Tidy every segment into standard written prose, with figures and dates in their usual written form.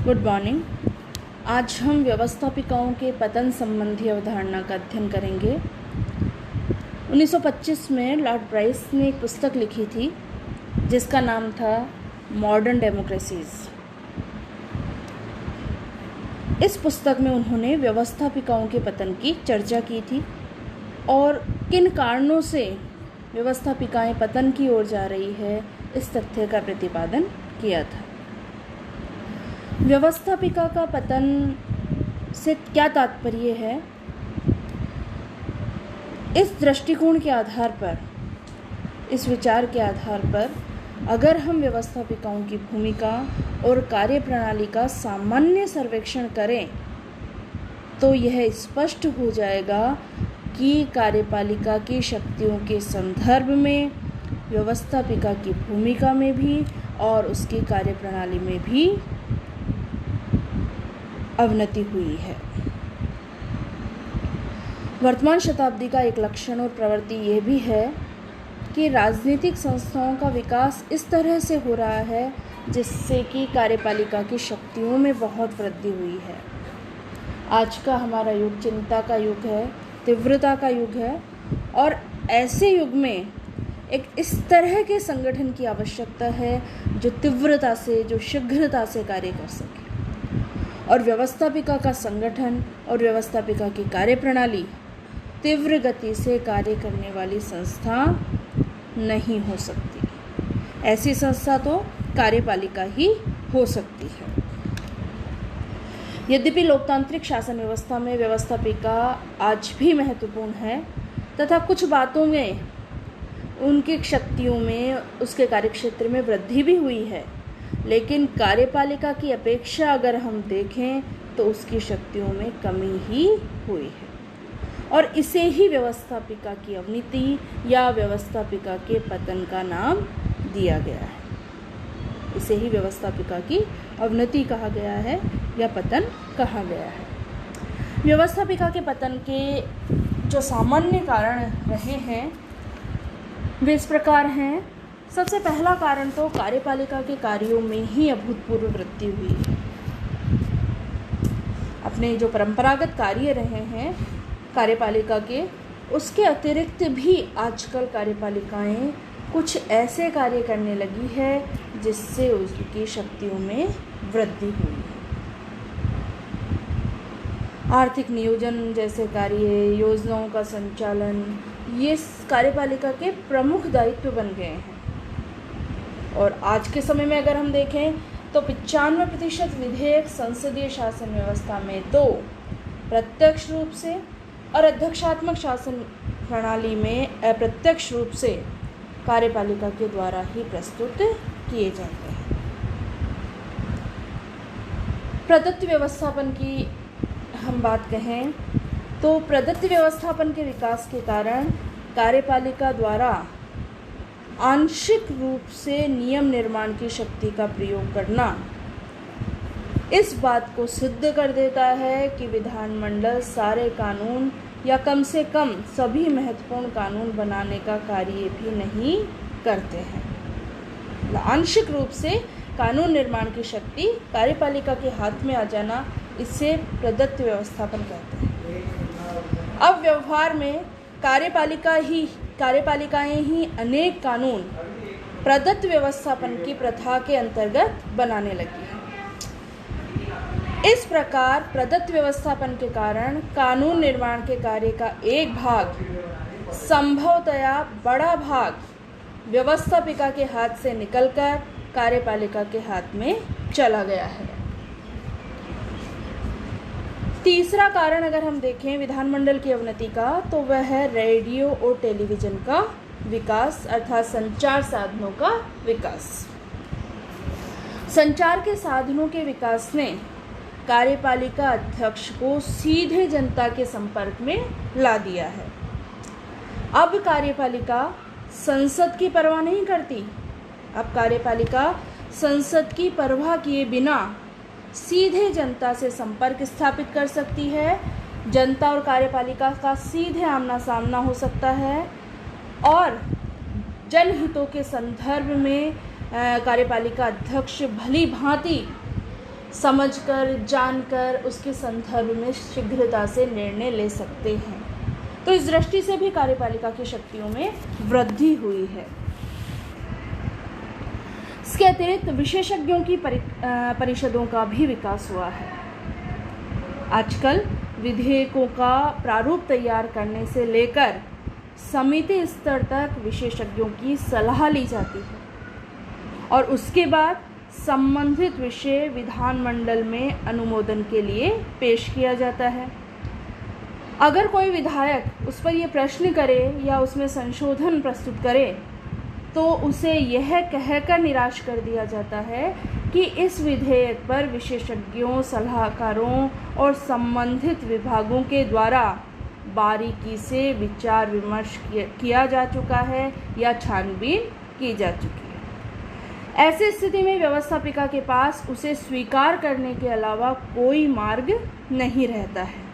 Good morning. आज हम व्यवस्थापिकाओं के पतन संबंधी अवधारणा का अध्ययन करेंगे। 1925 में लॉर्ड ब्राइस ने एक पुस्तक लिखी थी जिसका नाम था मॉडर्न डेमोक्रेसीज। इस पुस्तक में उन्होंने व्यवस्थापिकाओं के पतन की चर्चा की थी और किन कारणों से व्यवस्थापिकाएं पतन की ओर जा रही है इस तथ्य का प्रतिपादन किया था। व्यवस्थापिका का पतन से क्या तात्पर्य है, इस दृष्टिकोण के आधार पर, इस विचार के आधार पर अगर हम व्यवस्थापिकाओं की भूमिका और कार्यप्रणाली का सामान्य सर्वेक्षण करें तो यह स्पष्ट हो जाएगा कि कार्यपालिका की शक्तियों के संदर्भ में व्यवस्थापिका की भूमिका में भी और उसकी कार्यप्रणाली में भी अवनति हुई है। वर्तमान शताब्दी का एक लक्षण और प्रवृत्ति ये भी है कि राजनीतिक संस्थाओं का विकास इस तरह से हो रहा है जिससे कि कार्यपालिका की शक्तियों में बहुत वृद्धि हुई है। आज का हमारा युग चिंता का युग है, तीव्रता का युग है और ऐसे युग में एक इस तरह के संगठन की आवश्यकता है जो तीव्रता से, जो शीघ्रता से कार्य कर सके। और व्यवस्थापिका का संगठन और व्यवस्थापिका की कार्यप्रणाली तीव्र गति से कार्य करने वाली संस्था नहीं हो सकती। ऐसी संस्था तो कार्यपालिका ही हो सकती है। यद्यपि लोकतांत्रिक शासन व्यवस्था में व्यवस्थापिका आज भी महत्वपूर्ण है तथा कुछ बातों में उनकी शक्तियों में, उसके कार्यक्षेत्र में वृद्धि भी हुई है, लेकिन कार्यपालिका की अपेक्षा अगर हम देखें तो उसकी शक्तियों में कमी ही हुई है और इसे ही व्यवस्थापिका की अवनति या व्यवस्थापिका के पतन का नाम दिया गया है। इसे ही व्यवस्थापिका की अवनति कहा गया है या पतन कहा गया है। व्यवस्थापिका के पतन के जो सामान्य कारण रहे हैं वे इस प्रकार हैं। सबसे पहला कारण तो कार्यपालिका के कार्यों में ही अभूतपूर्व वृद्धि हुई है। अपने जो परंपरागत कार्य रहे हैं कार्यपालिका के, उसके अतिरिक्त भी आजकल कार्यपालिकाएं कुछ ऐसे कार्य करने लगी है जिससे उसकी शक्तियों में वृद्धि हुई है। आर्थिक नियोजन जैसे कार्य, योजनाओं का संचालन, ये कार्यपालिका के प्रमुख दायित्व बन गए हैं। और आज के समय में अगर हम देखें तो 95% विधेयक संसदीय शासन व्यवस्था में तो प्रत्यक्ष रूप से और अध्यक्षात्मक शासन प्रणाली में अप्रत्यक्ष रूप से कार्यपालिका के द्वारा ही प्रस्तुत किए जाते हैं। प्रदत्त व्यवस्थापन की हम बात कहें तो प्रदत्त व्यवस्थापन के विकास के कारण कार्यपालिका द्वारा आंशिक रूप से नियम निर्माण की शक्ति का प्रयोग करना इस बात को सिद्ध कर देता है कि विधानमंडल सारे कानून या कम से कम सभी महत्वपूर्ण कानून बनाने का कार्य भी नहीं करते हैं। आंशिक रूप से कानून निर्माण की शक्ति कार्यपालिका के हाथ में आ जाना, इसे प्रदत्त व्यवस्थापन कहते हैं। अब व्यवहार में कार्यपालिकाएं ही अनेक कानून प्रदत्त व्यवस्थापन की प्रथा के अंतर्गत बनाने लगी हैं। इस प्रकार प्रदत्त व्यवस्थापन के कारण कानून निर्माण के कार्य का एक भाग, संभवतया बड़ा भाग, व्यवस्थापिका के हाथ से निकलकर कार्यपालिका के हाथ में चला गया है। तीसरा कारण अगर हम देखें विधानमंडल की अवनति का तो वह है रेडियो और टेलीविज़न का विकास, अर्थात संचार साधनों का विकास। संचार के साधनों के विकास ने कार्यपालिका अध्यक्ष को सीधे जनता के संपर्क में ला दिया है। अब कार्यपालिका संसद की परवाह नहीं करती। अब कार्यपालिका संसद की परवाह किए बिना सीधे जनता से संपर्क स्थापित कर सकती है। जनता और कार्यपालिका का सीधे आमना सामना हो सकता है और जनहितों के संदर्भ में कार्यपालिका अध्यक्ष भली भांति समझकर, जानकर उसके संदर्भ में शीघ्रता से निर्णय ले सकते हैं। तो इस दृष्टि से भी कार्यपालिका की शक्तियों में वृद्धि हुई है। इसके अतिरिक्त विशेषज्ञों की परिषदों का भी विकास हुआ है। आजकल विधेयकों का प्रारूप तैयार करने से लेकर समिति स्तर तक विशेषज्ञों की सलाह ली जाती है और उसके बाद संबंधित विषय विधानमंडल में अनुमोदन के लिए पेश किया जाता है। अगर कोई विधायक उस पर यह प्रश्न करे या उसमें संशोधन प्रस्तुत करे तो उसे यह कहकर निराश कर दिया जाता है कि इस विधेयक पर विशेषज्ञों, सलाहकारों और संबंधित विभागों के द्वारा बारीकी से विचार विमर्श किया जा चुका है या छानबीन की जा चुकी है। ऐसी स्थिति में व्यवस्थापिका के पास उसे स्वीकार करने के अलावा कोई मार्ग नहीं रहता है।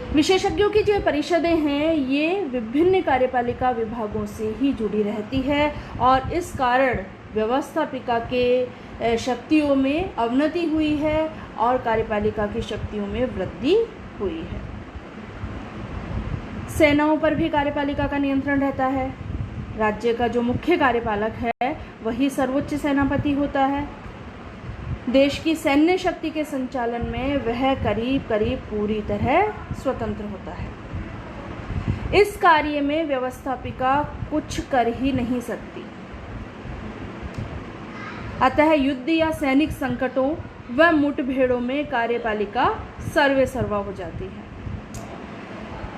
विशेषज्ञों की जो परिषदें हैं ये विभिन्न कार्यपालिका विभागों से ही जुड़ी रहती है और इस कारण व्यवस्थापिका के शक्तियों में अवनति हुई है और कार्यपालिका की शक्तियों में वृद्धि हुई है। सेनाओं पर भी कार्यपालिका का नियंत्रण रहता है। राज्य का जो मुख्य कार्यपालक है वही सर्वोच्च सेनापति होता है। देश की सैन्य शक्ति के संचालन में वह करीब करीब पूरी तरह स्वतंत्र होता है। इस कार्य में व्यवस्थापिका कुछ कर ही नहीं सकती। अतः युद्ध या सैनिक संकटों व मुठभेड़ों में कार्यपालिका सर्वे सर्वा हो जाती है।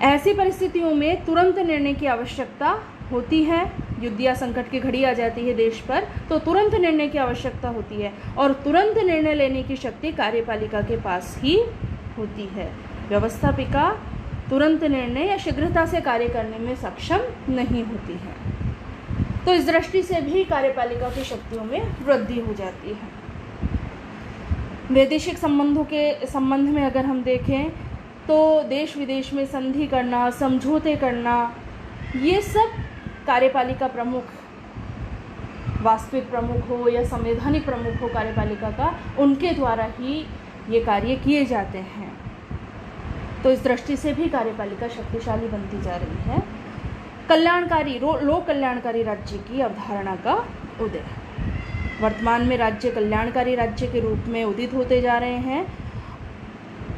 ऐसी परिस्थितियों में तुरंत निर्णय की आवश्यकता होती है। युद्ध या संकट की घड़ी आ जाती है देश पर तो तुरंत निर्णय की आवश्यकता होती है और तुरंत निर्णय लेने की शक्ति कार्यपालिका के पास ही होती है। व्यवस्थापिका तुरंत निर्णय या शीघ्रता से कार्य करने में सक्षम नहीं होती है। तो इस दृष्टि से भी कार्यपालिका की शक्तियों में वृद्धि हो जाती है। वैदेशिक संबंधों के संबंध में अगर हम देखें तो देश विदेश में संधि करना, समझौते करना, ये सब कार्यपालिका प्रमुख, वास्तविक प्रमुख हो या संवैधानिक प्रमुख हो कार्यपालिका का, उनके द्वारा ही ये कार्य किए जाते हैं। तो इस दृष्टि से भी कार्यपालिका शक्तिशाली बनती जा रही है। कल्याणकारी लोक कल्याणकारी राज्य की अवधारणा का उदय। वर्तमान में राज्य कल्याणकारी राज्य के रूप में उदित होते जा रहे हैं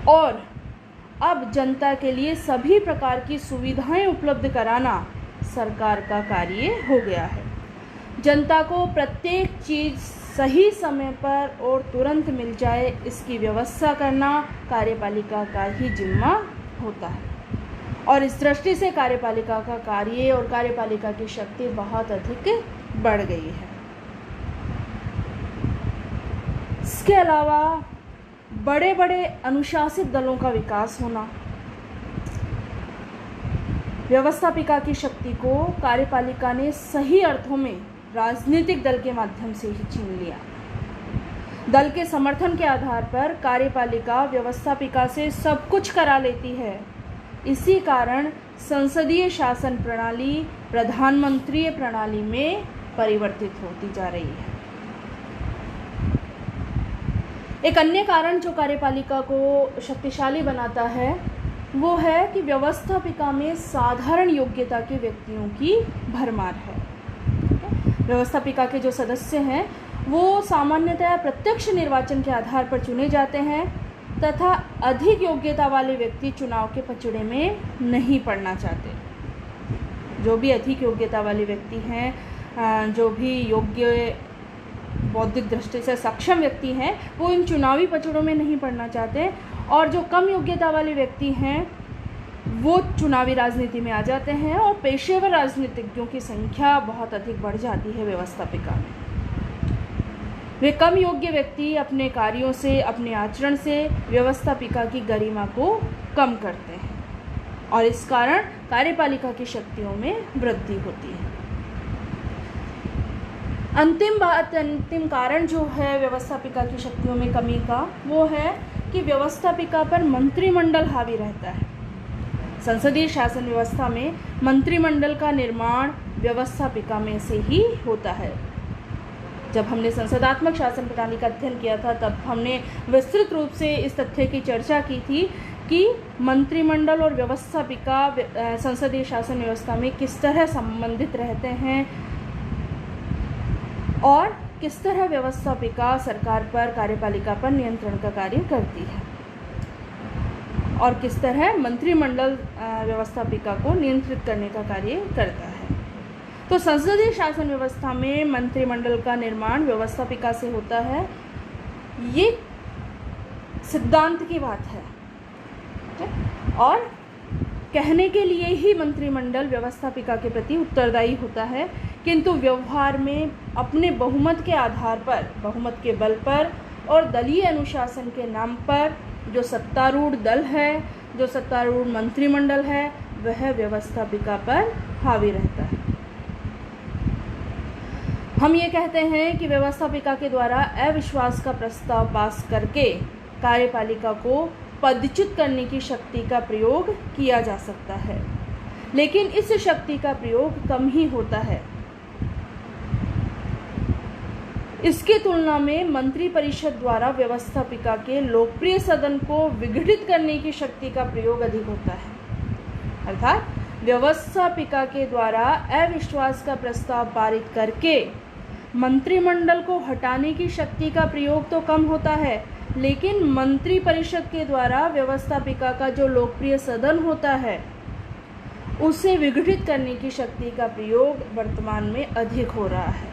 और अब जनता के लिए सभी प्रकार की सुविधाएं उपलब्ध कराना सरकार का कार्य हो गया है। जनता को प्रत्येक चीज़ सही समय पर और तुरंत मिल जाए इसकी व्यवस्था करना कार्यपालिका का ही जिम्मा होता है और इस दृष्टि से कार्यपालिका का कार्य और कार्यपालिका की शक्ति बहुत अधिक बढ़ गई है। इसके अलावा बड़े बड़े अनुशासित दलों का विकास होना, व्यवस्थापिका की शक्ति को कार्यपालिका ने सही अर्थों में राजनीतिक दल के माध्यम से ही छीन लिया। दल के समर्थन के आधार पर कार्यपालिका व्यवस्थापिका से सब कुछ करा लेती है। इसी कारण संसदीय शासन प्रणाली प्रधानमंत्रीय प्रणाली में परिवर्तित होती जा रही है। एक अन्य कारण जो कार्यपालिका को शक्तिशाली बनाता है वो है कि व्यवस्थापिका में साधारण योग्यता के व्यक्तियों की भरमार है। व्यवस्थापिका के जो सदस्य हैं वो सामान्यतया प्रत्यक्ष निर्वाचन के आधार पर चुने जाते हैं तथा अधिक योग्यता वाले व्यक्ति चुनाव के पचड़े में नहीं पड़ना चाहते। जो भी अधिक योग्यता वाले व्यक्ति हैं, जो भी योग्य बौद्धिक दृष्टि से सक्षम व्यक्ति हैं, वो इन चुनावी पचड़ों में नहीं पड़ना चाहते और जो कम योग्यता वाले व्यक्ति हैं वो चुनावी राजनीति में आ जाते हैं और पेशेवर राजनीतिज्ञों की संख्या बहुत अधिक बढ़ जाती है व्यवस्थापिका में। वे कम योग्य व्यक्ति अपने कार्यों से, अपने आचरण से व्यवस्थापिका की गरिमा को कम करते हैं और इस कारण कार्यपालिका की शक्तियों में वृद्धि होती है। अंतिम कारण जो है व्यवस्थापिका की शक्तियों में कमी का वो है कि व्यवस्थापिका पर मंत्रिमंडल हावी रहता है। संसदीय शासन व्यवस्था में मंत्रिमंडल का निर्माण व्यवस्थापिका में से ही होता है। जब हमने संसदात्मक शासन प्रणाली का अध्ययन किया था तब हमने विस्तृत रूप से इस तथ्य की चर्चा की थी कि मंत्रिमंडल और व्यवस्थापिका संसदीय शासन व्यवस्था में किस तरह संबंधित रहते हैं और किस तरह व्यवस्थापिका सरकार पर, कार्यपालिका पर नियंत्रण का कार्य करती है और किस तरह मंत्रिमंडल व्यवस्थापिका को नियंत्रित करने का कार्य करता है। तो संसदीय शासन व्यवस्था में मंत्रिमंडल का निर्माण व्यवस्थापिका से होता है, ये सिद्धांत की बात है और कहने के लिए ही मंत्रिमंडल व्यवस्थापिका के प्रति उत्तरदायी होता है, किंतु व्यवहार में अपने बहुमत के आधार पर, बहुमत के बल पर और दलीय अनुशासन के नाम पर जो सत्तारूढ़ दल है, जो सत्तारूढ़ मंत्रिमंडल है, वह व्यवस्थापिका पर हावी रहता है। हम ये कहते हैं कि व्यवस्थापिका के द्वारा अविश्वास का प्रस्ताव पास करके कार्यपालिका को पदच्युत करने की शक्ति का प्रयोग किया जा सकता है, लेकिन इस शक्ति का प्रयोग कम ही होता है। इसकी तुलना में मंत्रिपरिषद द्वारा व्यवस्थापिका के लोकप्रिय सदन को विघटित करने की शक्ति का प्रयोग अधिक होता है। अर्थात व्यवस्थापिका के द्वारा अविश्वास का प्रस्ताव पारित करके मंत्रिमंडल को हटाने की शक्ति का प्रयोग तो कम होता है, लेकिन मंत्रिपरिषद के द्वारा व्यवस्थापिका का जो लोकप्रिय सदन होता है उसे विघटित करने की शक्ति का प्रयोग वर्तमान में अधिक हो रहा है।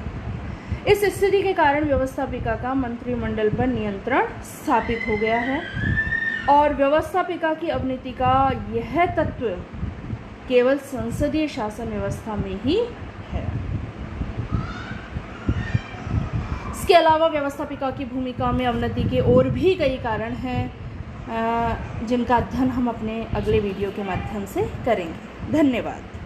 इस स्थिति के कारण व्यवस्थापिका का मंत्रिमंडल पर नियंत्रण स्थापित हो गया है और व्यवस्थापिका की अवनति का यह तत्व केवल संसदीय शासन व्यवस्था में ही है। इसके अलावा व्यवस्थापिका की भूमिका में अवनति के और भी कई कारण हैं जिनका अध्ययन हम अपने अगले वीडियो के माध्यम से करेंगे। धन्यवाद।